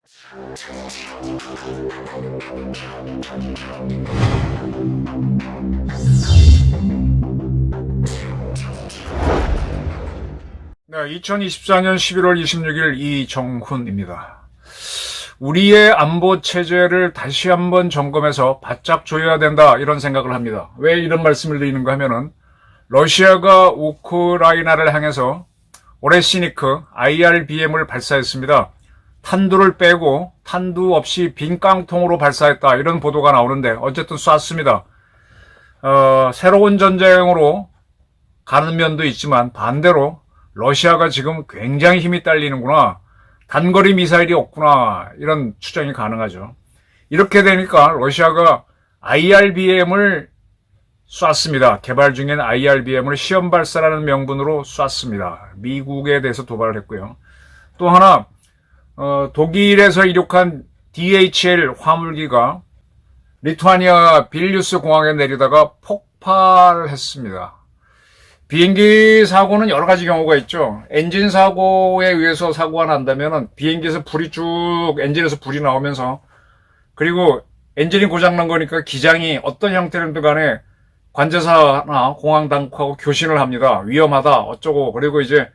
네, 2024년 11월 26일 이정훈입니다. 우리의 안보 체제를 다시 한번 점검해서 바짝 조여야 된다, 이런 생각을 합니다. 왜 이런 말씀을 드리는가 하면은 러시아가 우크라이나를 향해서 오레시니크 IRBM을 발사했습니다. 탄두를 빼고 탄두 없이 빈 깡통으로 발사했다, 이런 보도가 나오는데 어쨌든 쐈습니다. 새로운 전쟁으로 가는 면도 있지만 반대로 러시아가 지금 굉장히 힘이 딸리는구나, 단거리 미사일이 없구나, 이런 추정이 가능하죠. 이렇게 되니까 러시아가 IRBM을 쐈습니다. 개발 중인 IRBM을 시험 발사라는 명분으로 쐈습니다. 미국에 대해서 도발을 했고요. 또 하나, 독일에서 이륙한 DHL 화물기가 리투아니아 빌뉴스 공항에 내리다가 폭발했습니다. 비행기 사고는 여러 가지 경우가 있죠. 엔진 사고에 의해서 사고가 난다면 비행기에서 엔진에서 불이 나오면서, 그리고 엔진이 고장난 거니까 기장이 어떤 형태로든 간에 관제사나 공항 당국하고 교신을 합니다. 위험하다 어쩌고. 그리고 이제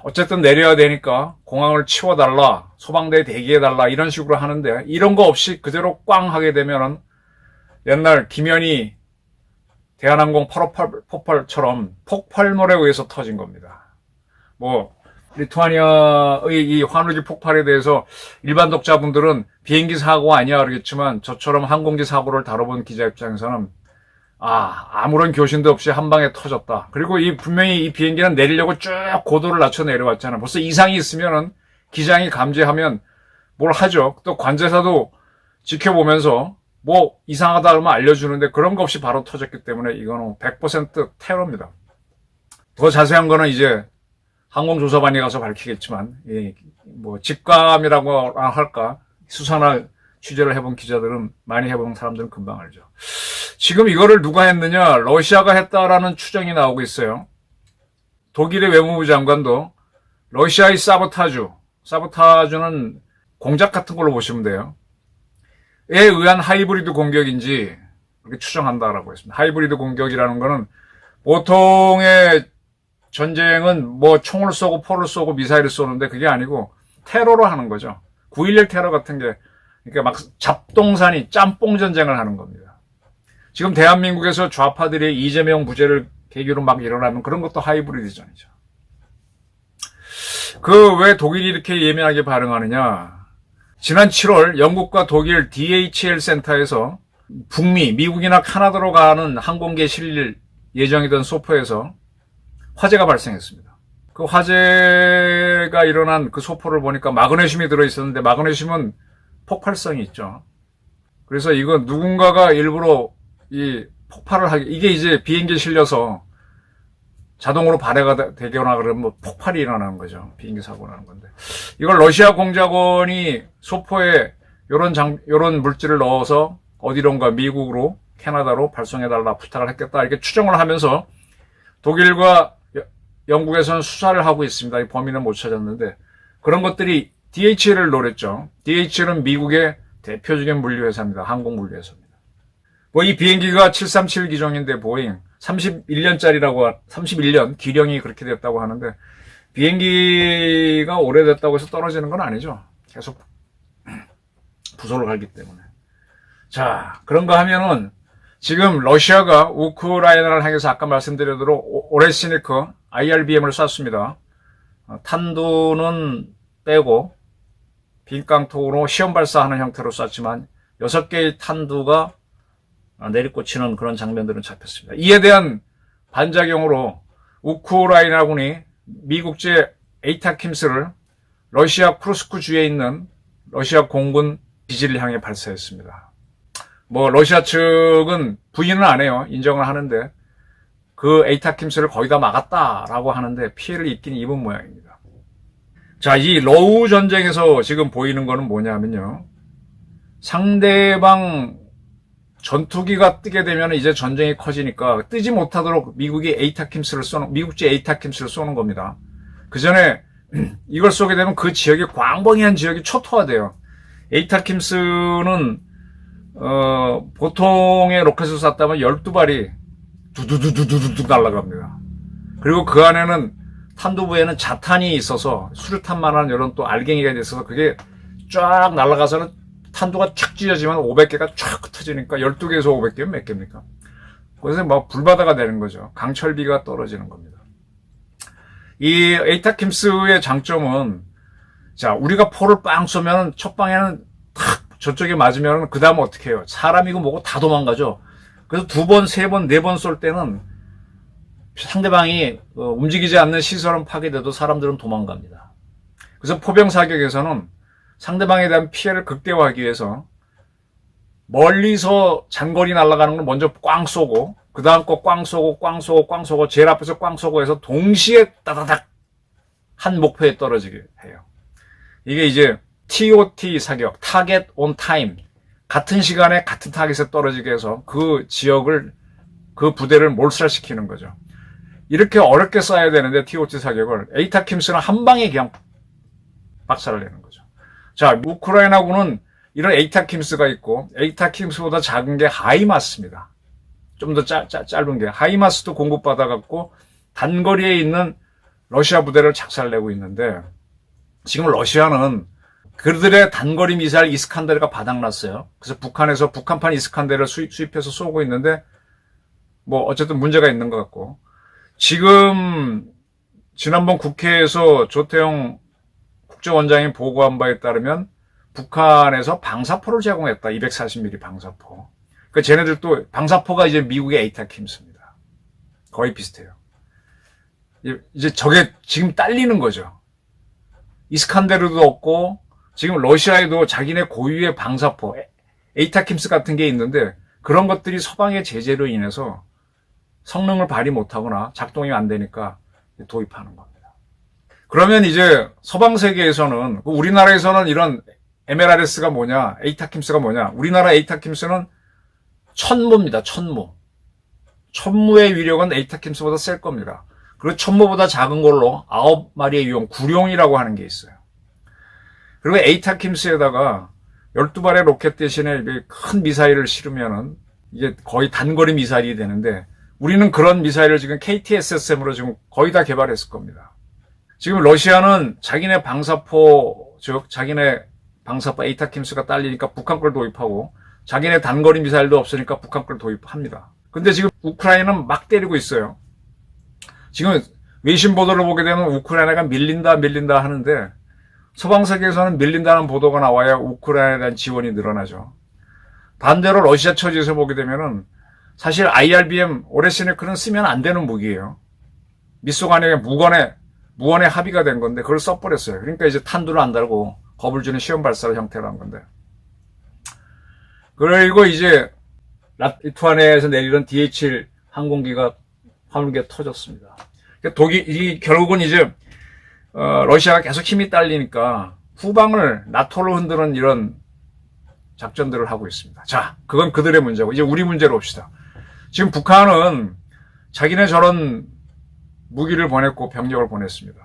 어쨌든 내려야 되니까 공항을 치워달라, 소방대 대기해달라, 이런 식으로 하는데, 이런 거 없이 그대로 꽝 하게 되면은 옛날 김현희 대한항공 858 폭발처럼 폭발물에 의해서 터진 겁니다. 리투아니아의 이 화물기 폭발에 대해서 일반 독자분들은 비행기 사고가 아니야 그러겠지만, 저처럼 항공기 사고를 다뤄본 기자 입장에서는 아무런 교신도 없이 한 방에 터졌다. 그리고 분명히 이 비행기는 내리려고 쭉 고도를 낮춰 내려왔잖아. 벌써 이상이 있으면은 기장이 감지하면 뭘 하죠. 또 관제사도 지켜보면서 이상하다 그러면 알려주는데, 그런 거 없이 바로 터졌기 때문에 이거는 100% 테러입니다. 더 자세한 거는 이제 항공조사반에 가서 밝히겠지만, 직감이라고 할까, 수사나 취재를 해본 기자들은, 많이 해본 사람들은 금방 알죠. 지금 이거를 누가 했느냐, 러시아가 했다라는 추정이 나오고 있어요. 독일의 외무부 장관도 러시아의 사보타주는 공작 같은 걸로 보시면 돼요. 에 의한 하이브리드 공격인지 그렇게 추정한다라고 했습니다. 하이브리드 공격이라는 거는, 보통의 전쟁은 총을 쏘고 포를 쏘고 미사일을 쏘는데 그게 아니고 테러로 하는 거죠. 9.11 테러 같은 게, 그러니까 막 잡동사니 짬뽕 전쟁을 하는 겁니다. 지금 대한민국에서 좌파들이 이재명 무죄를 계기로 막 일어나면 그런 것도 하이브리드전이죠. 왜 독일이 이렇게 예민하게 반응하느냐. 지난 7월 영국과 독일 DHL 센터에서 북미, 미국이나 카나다로 가는 항공기에 실릴 예정이던 소포에서 화재가 발생했습니다. 그 화재가 일어난 그 소포를 보니까 마그네슘이 들어있었는데, 마그네슘은 폭발성이 있죠. 그래서 이거 누군가가 일부러 이게 이제 비행기에 실려서 자동으로 발해가 되거나 그러면 폭발이 일어나는 거죠. 비행기 사고 나는 건데. 이걸 러시아 공작원이 소포에 요런 물질을 넣어서 어디론가 미국으로, 캐나다로 발송해달라 부탁을 했겠다, 이렇게 추정을 하면서 독일과 영국에서는 수사를 하고 있습니다. 이 범인은 못 찾았는데, 그런 것들이 DHL을 노렸죠. DHL은 미국의 대표적인 물류회사입니다. 항공물류회사입니다. 이 비행기가 737 기종인데 보잉 31년 기령이 그렇게 됐다고 하는데, 비행기가 오래됐다고 해서 떨어지는 건 아니죠. 계속 부서를 갈기 때문에. 자, 그런가 하면은 지금 러시아가 우크라이나를 향해서 아까 말씀드린 대로 오레시니크 IRBM을 쐈습니다. 탄두는 빼고 빈깡통으로 시험 발사하는 형태로 쐈지만 6개의 탄두가 내리꽂히는 그런 장면들은 잡혔습니다. 이에 대한 반작용으로 우크라이나군이 미국제 에이타킴스를 러시아 쿠르스크 주에 있는 러시아 공군 기지를 향해 발사했습니다. 러시아 측은 부인은 안 해요. 인정을 하는데, 그 에이타킴스를 거의 다 막았다라고 하는데 피해를 입은 모양입니다. 자, 이 러우 전쟁에서 지금 보이는 거는 뭐냐면요. 상대방 전투기가 뜨게 되면 이제 전쟁이 커지니까 뜨지 못하도록 미국제 에이타킴스를 쏘는 겁니다. 그 전에 이걸 쏘게 되면 그 지역이 광범위한 지역이 초토화돼요. 에이타킴스는 보통의 로켓을 쐈다면 12발이 두두두두두두 날아갑니다. 그리고 그 안에는 탄두부에는 자탄이 있어서 수류탄만한 이런 또 알갱이가 있어서 그게 쫙 날아가서는 탄두가 쫙 찢어지면 500개가 쫙 터지니까 12개에서 500개면 몇 개입니까? 그래서 막 불바다가 되는 거죠. 강철비가 떨어지는 겁니다. 이 에이타킴스의 장점은, 자, 우리가 포를 빵 쏘면 첫 방에는 탁 저쪽에 맞으면 그 다음 어떻게 해요? 사람이고 뭐고 다 도망가죠. 그래서 2번, 3번, 4번 쏠 때는 상대방이 움직이지 않는 시설은 파괴돼도 사람들은 도망갑니다. 그래서 포병 사격에서는 상대방에 대한 피해를 극대화하기 위해서 멀리서 장거리 날아가는 걸 먼저 꽝 쏘고 그 다음 거 꽝 쏘고 꽝 쏘고 꽝 쏘고 제일 앞에서 꽝 쏘고 해서 동시에 따다닥 한 목표에 떨어지게 해요. 이게 이제 TOT 사격, Target on Time, 같은 시간에 같은 타겟에 떨어지게 해서 그 지역을, 그 부대를 몰살시키는 거죠. 이렇게 어렵게 쏴야 되는데 TOT 사격을 에이타킴스는 한 방에 그냥 박살을 내는 거죠. 자, 우크라이나군은 이런 에이타킴스가 있고 에이타킴스보다 작은 게 하이마스입니다. 좀 더 짧은 게 하이마스도 공급받아갖고 단거리에 있는 러시아 부대를 작살내고 있는데 지금 러시아는 그들의 단거리 미사일 이스칸데르가 바닥났어요. 그래서 북한에서 북한판 이스칸데르를 수입해서 쏘고 있는데 뭐 어쨌든 문제가 있는 것 같고 지금 지난번 국회에서 조태영 국정원장이 보고한 바에 따르면 북한에서 방사포를 제공했다. 240mm 방사포. 그러니까 쟤네들도 방사포가 이제 미국의 에이타킴스입니다. 거의 비슷해요. 이제 저게 지금 딸리는 거죠. 이스칸데르도 없고 지금 러시아에도 자기네 고유의 방사포, 에이타킴스 같은 게 있는데 그런 것들이 서방의 제재로 인해서 성능을 발휘 못하거나 작동이 안 되니까 도입하는 겁니다. 그러면 이제 서방 세계에서는 우리나라에서는 이런 MLRS가 뭐냐, 에이타킴스가 뭐냐. 우리나라 에이타킴스는 천무입니다. 천무. 천무의 위력은 에이타킴스보다 셀 겁니다. 그리고 천무보다 작은 걸로 9마리의 유용, 구룡이라고 하는 게 있어요. 그리고 에이타킴스에다가 12발의 로켓 대신에 큰 미사일을 실으면은 이게 거의 단거리 미사일이 되는데 우리는 그런 미사일을 지금 KTSSM으로 지금 거의 다 개발했을 겁니다. 지금 러시아는 자기네 방사포, 즉 자기네 방사포 에이타킴스가 딸리니까 북한 걸 도입하고 자기네 단거리 미사일도 없으니까 북한 걸 도입합니다. 근데 지금 우크라이나는 막 때리고 있어요. 지금 외신 보도를 보게 되면 우크라이나가 밀린다 하는데 서방 세계에서는 밀린다는 보도가 나와야 우크라이나에 대한 지원이 늘어나죠. 반대로 러시아 처지에서 보게 되면은 사실 IRBM 오레시네크는 쓰면 안 되는 무기예요. 미소 간에 무언의 합의가 된 건데 그걸 써버렸어요. 그러니까 이제 탄두를 안 달고 겁을 주는 시험 발사를 형태로 한 건데. 그리고 이제 리투아니아에서 내리던 DH 항공기가 화물기가 터졌습니다. 독일이 결국은 이제 러시아가 계속 힘이 딸리니까 후방을 나토로 흔드는 이런 작전들을 하고 있습니다. 자, 그건 그들의 문제고 이제 우리 문제로 봅시다. 지금 북한은 자기네 저런 무기를 보냈고 병력을 보냈습니다.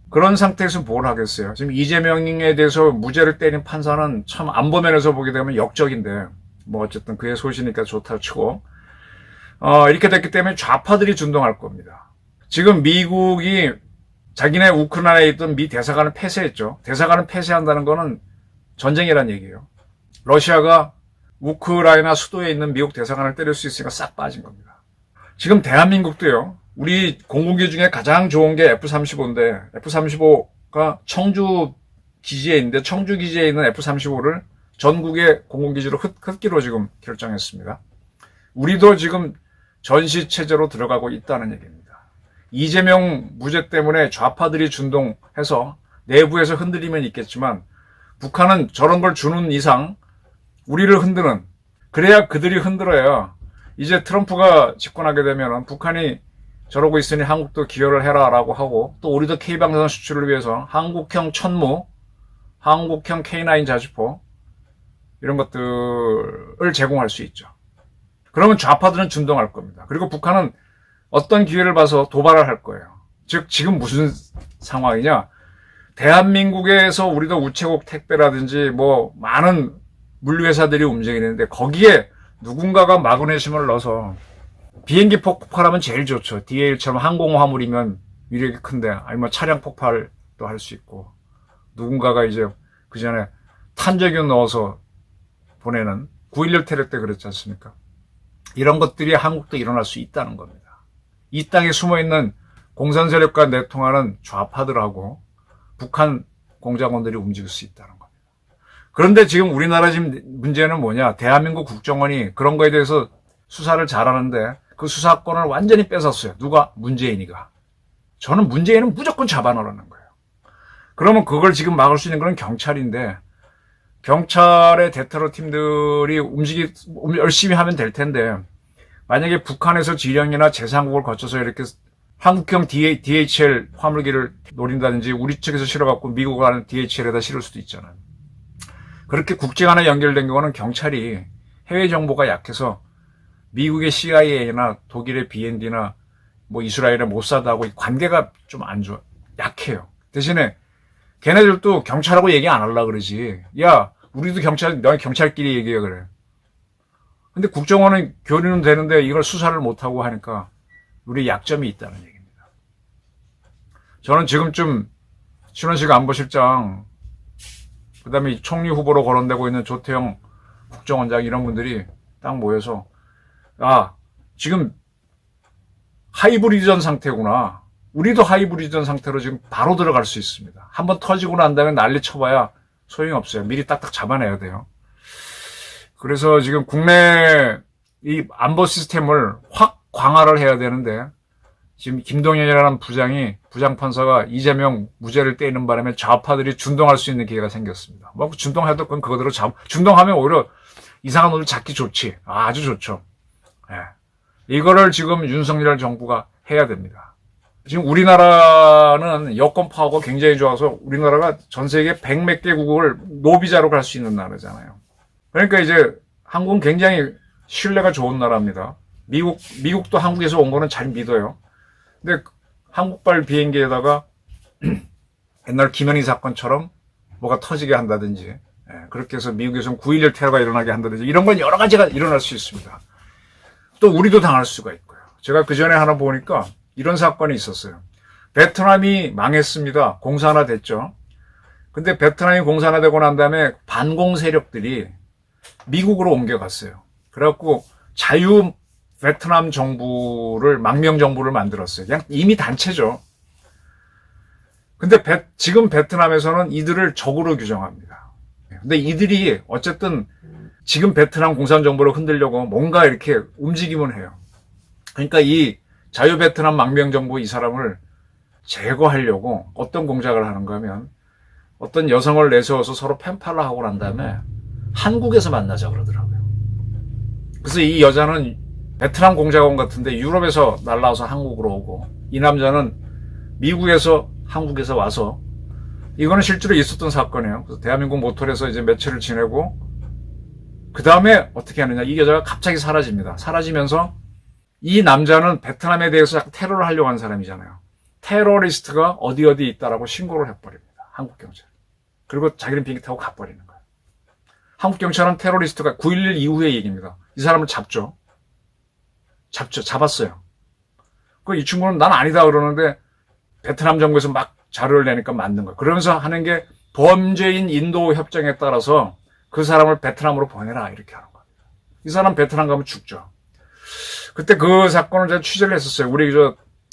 그런 상태에서 뭘 하겠어요? 지금 이재명에 대해서 무죄를 때린 판사는 참 안보면에서 보게 되면 역적인데 뭐 어쨌든 그의 소시니까 좋다 치고 이렇게 됐기 때문에 좌파들이 준동할 겁니다. 지금 미국이 자기네 우크라이나에 있던 미 대사관을 폐쇄했죠. 대사관을 폐쇄한다는 거는 전쟁이란 얘기예요. 러시아가 우크라이나 수도에 있는 미국 대사관을 때릴 수 있으니까 싹 빠진 겁니다. 지금 대한민국도요. 우리 공군기 중에 가장 좋은 게 F-35인데 F-35가 청주 기지에 있는데 청주 기지에 있는 F-35를 전국의 공군기지로 흩기로 지금 결정했습니다. 우리도 지금 전시체제로 들어가고 있다는 얘기입니다. 이재명 무죄 때문에 좌파들이 준동해서 내부에서 흔들리면 있겠지만 북한은 저런 걸 주는 이상 우리를 흔드는, 그래야 그들이 흔들어야 이제 트럼프가 집권하게 되면 북한이 저러고 있으니 한국도 기여를 해라라고 하고 또 우리도 K방사선 수출을 위해서 한국형 천무, 한국형 K9 자주포 이런 것들을 제공할 수 있죠. 그러면 좌파들은 준동할 겁니다. 그리고 북한은 어떤 기회를 봐서 도발을 할 거예요. 즉 지금 무슨 상황이냐? 대한민국에서 우리도 우체국 택배라든지 뭐 많은 물류회사들이 움직이는데 거기에 누군가가 마그네슘을 넣어서 비행기 폭발하면 제일 좋죠. DL처럼 항공화물이면 위력이 큰데 아니면 차량 폭발도 할 수 있고 누군가가 이제 그 전에 탄저균 넣어서 보내는 9.11 테러 때 그랬지 않습니까? 이런 것들이 한국도 일어날 수 있다는 겁니다. 이 땅에 숨어있는 공산 세력과 내통하는 좌파들하고 북한 공작원들이 움직일 수 있다는 겁니다. 그런데 지금 우리나라 지금 문제는 뭐냐? 대한민국 국정원이 그런 거에 대해서 수사를 잘하는데 그 수사권을 완전히 뺏었어요. 누가? 문재인이가. 저는 문재인은 무조건 잡아넣으라는 거예요. 그러면 그걸 지금 막을 수 있는 건 경찰인데 경찰의 대테러 팀들이 열심히 하면 될 텐데 만약에 북한에서 지령이나 제3국을 거쳐서 이렇게 한국형 DHL 화물기를 노린다든지 우리 측에서 실어갖고 미국 가는 DHL에다 실을 수도 있잖아요. 그렇게 국제 간에 연결된 경우는 경찰이 해외 정보가 약해서 미국의 CIA나 독일의 BND나 뭐 이스라엘의 모사드하고 관계가 좀 안 좋아. 약해요. 대신에 걔네들도 경찰하고 얘기 안 하려고 그러지. 야, 우리도 너희 경찰끼리 얘기해 그래. 근데 국정원은 교류는 되는데 이걸 수사를 못하고 하니까 우리 약점이 있다는 얘기입니다. 저는 지금쯤 신원식 안보실장, 그 다음에 총리 후보로 거론되고 있는 조태영 국정원장 이런 분들이 딱 모여서 지금 하이브리드전 상태구나. 우리도 하이브리드전 상태로 지금 바로 들어갈 수 있습니다. 한번 터지고 난 다음에 난리 쳐봐야 소용이 없어요. 미리 딱딱 잡아내야 돼요. 그래서 지금 국내 이 안보 시스템을 확 강화를 해야 되는데 지금 김동연이라는 부장판사가 이재명 무죄를 떼는 바람에 좌파들이 준동할 수 있는 기회가 생겼습니다. 뭐 준동해도 그건 그거대로 준동하면 오히려 이상한 놈을 잡기 좋지. 아주 좋죠. 네. 이거를 지금 윤석열 정부가 해야 됩니다. 지금 우리나라는 여권 파워가 굉장히 좋아서 우리나라가 전 세계 100몇 개국을 노비자로 갈 수 있는 나라잖아요. 그러니까 이제 한국은 굉장히 신뢰가 좋은 나라입니다. 미국도 한국에서 온 거는 잘 믿어요. 근데 한국발 비행기에다가 옛날 김현희 사건처럼 뭐가 터지게 한다든지 그렇게 해서 미국에서는 9.11 테러가 일어나게 한다든지 이런 건 여러 가지가 일어날 수 있습니다. 또 우리도 당할 수가 있고요. 제가 그 전에 하나 보니까 이런 사건이 있었어요. 베트남이 망했습니다. 공산화 됐죠. 근데 베트남이 공산화되고 난 다음에 반공 세력들이 미국으로 옮겨갔어요. 그래갖고 자유 베트남 정부를, 망명 정부를 만들었어요. 그냥 이미 단체죠. 근데 지금 베트남에서는 이들을 적으로 규정합니다. 근데 이들이 어쨌든 지금 베트남 공산 정부를 흔들려고 뭔가 이렇게 움직임을 해요. 그러니까 이 자유 베트남 망명 정부 이 사람을 제거하려고 어떤 공작을 하는가 하면 어떤 여성을 내세워서 서로 펜팔을 하고 난 다음에 한국에서 만나자 그러더라고요. 그래서 이 여자는 베트남 공작원 같은데 유럽에서 날라와서 한국으로 오고 이 남자는 미국에서 한국에서 와서 이거는 실제로 있었던 사건이에요. 그래서 대한민국 모텔에서 이제 며칠을 지내고 그 다음에 어떻게 하느냐. 이 여자가 갑자기 사라집니다. 사라지면서 이 남자는 베트남에 대해서 테러를 하려고 하는 사람이잖아요. 테러리스트가 어디 있다라고 신고를 해버립니다. 한국 경찰. 그리고 자기는 비행기 타고 가버리는 거예요. 한국 경찰은 테러리스트가 9.11 이후의 얘기입니다. 이 사람을 잡았어요. 이 친구는 난 아니다 그러는데 베트남 정부에서 막 자료를 내니까 맞는 거예요. 그러면서 하는 게 범죄인 인도 협정에 따라서 그 사람을 베트남으로 보내라 이렇게 하는 거예요. 이 사람 베트남 가면 죽죠. 그때 그 사건을 제가 취재를 했었어요. 우리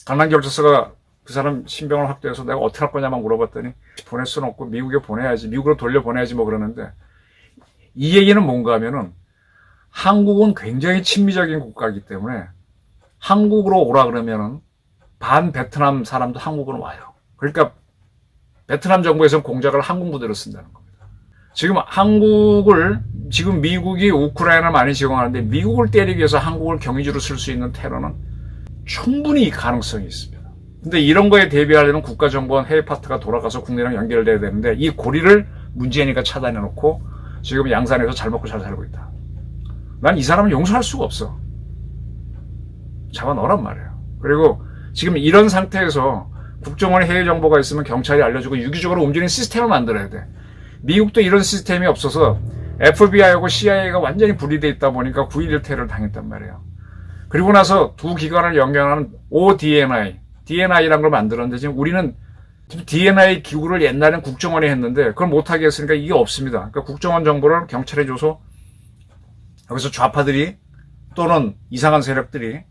강남경찰서가 그 사람 신병을 확보해서 내가 어떻게 할 거냐만 물어봤더니 보낼 수는 없고 미국에 보내야지, 미국으로 돌려보내야지 뭐 그러는데 이 얘기는 뭔가 하면은 한국은 굉장히 친미적인 국가이기 때문에 한국으로 오라 그러면은 반 베트남 사람도 한국으로 와요. 그러니까 베트남 정부에서는 공작을 한국 부대로 쓴다는 겁니다. 지금 미국이 우크라이나를 많이 지원하는데 미국을 때리기 위해서 한국을 경위주로 쓸 수 있는 테러는 충분히 가능성이 있습니다. 근데 이런 거에 대비하려면 국가정보원 해외 파트가 돌아가서 국내랑 연결돼야 되는데 이 고리를 문재인이가 차단해놓고 지금 양산에서 잘 먹고 잘 살고 있다. 난 이 사람을 용서할 수가 없어. 잡아 넣으란 말이에요. 그리고 지금 이런 상태에서 국정원에 해외 정보가 있으면 경찰이 알려주고 유기적으로 움직이는 시스템을 만들어야 돼. 미국도 이런 시스템이 없어서 FBI하고 CIA가 완전히 분리되어 있다 보니까 9.11 테러를 당했단 말이에요. 그리고 나서 두 기관을 연결하는 ODNI, DNI라는 걸 만들었는데 지금 우리는 DNI 기구를 옛날엔 국정원이 했는데 그걸 못하게 했으니까 이게 없습니다. 그러니까 국정원 정보를 경찰에 줘서 여기서 좌파들이 또는 이상한 세력들이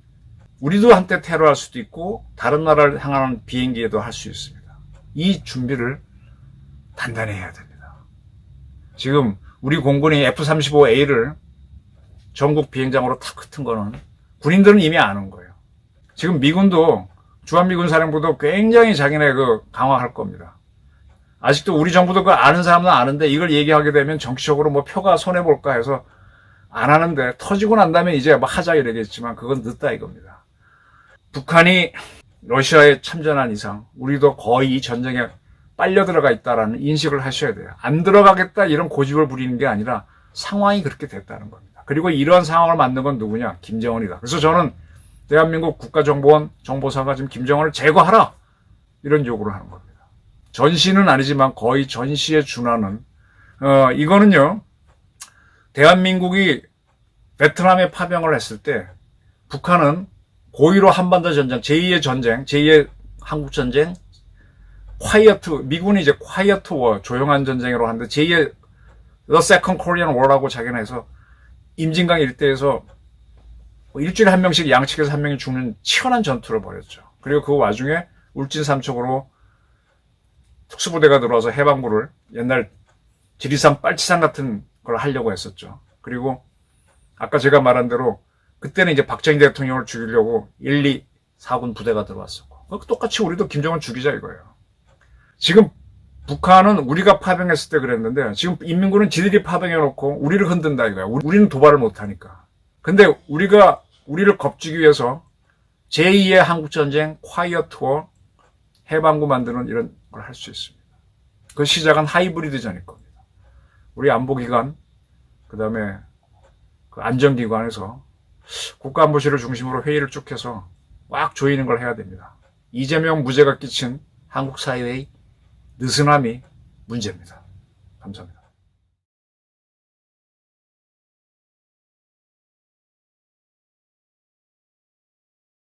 우리도 한때 테러할 수도 있고 다른 나라를 향하는 비행기에도 할 수 있습니다. 이 준비를 단단히 해야 됩니다. 지금 우리 공군이 F-35A를 전국 비행장으로 탁 흩은 거는 군인들은 이미 아는 거예요. 지금 미군도 주한미군 사령부도 굉장히 자기네 강화할 겁니다. 아직도 우리 정부도 아는 사람은 아는데 이걸 얘기하게 되면 정치적으로 뭐 표가 손해볼까 해서 안 하는데 터지고 난 다음에 이제 뭐 하자 이러겠지만 그건 늦다 이겁니다. 북한이 러시아에 참전한 이상 우리도 거의 이 전쟁에 빨려 들어가 있다라는 인식을 하셔야 돼요. 안 들어가겠다 이런 고집을 부리는 게 아니라 상황이 그렇게 됐다는 겁니다. 그리고 이러한 상황을 만든 건 누구냐? 김정은이다. 그래서 저는 대한민국 국가정보원 정보사가 지금 김정은을 제거하라 이런 요구를 하는 겁니다. 전시는 아니지만 거의 전시에 준하는 이거는요. 대한민국이 베트남에 파병을 했을 때 북한은 고의로 한반도 전쟁, 제2의 전쟁, 제2의 한국전쟁, 미군이 이제 quiet war, 조용한 전쟁으로 하는데 제2의 The Second Korean War라고 자기는 해서 임진강 일대에서 일주일에 한 명씩 양측에서 한 명이 죽는 치열한 전투를 벌였죠. 그리고 그 와중에 울진 삼척으로 특수부대가 들어와서 해방부를 옛날 지리산 빨치산 같은 걸 하려고 했었죠. 그리고 아까 제가 말한 대로 그때는 이제 박정희 대통령을 죽이려고 1, 2, 4군 부대가 들어왔었고 똑같이 우리도 김정은 죽이자 이거예요. 지금 북한은 우리가 파병했을 때 그랬는데 지금 인민군은 지들이 파병해놓고 우리를 흔든다 이거야. 우리는 도발을 못하니까. 근데 우리를 겁주기 위해서 제2의 한국전쟁, quiet war, 해방구 만드는 이런 걸 할 수 있습니다. 그 시작은 하이브리드전일 겁니다. 우리 안보기관, 그 다음에 그 안전기관에서 국가안보실을 중심으로 회의를 쭉 해서 꽉 조이는 걸 해야 됩니다. 이재명 무죄가 끼친 한국 사회의 느슨함이 문제입니다. 감사합니다.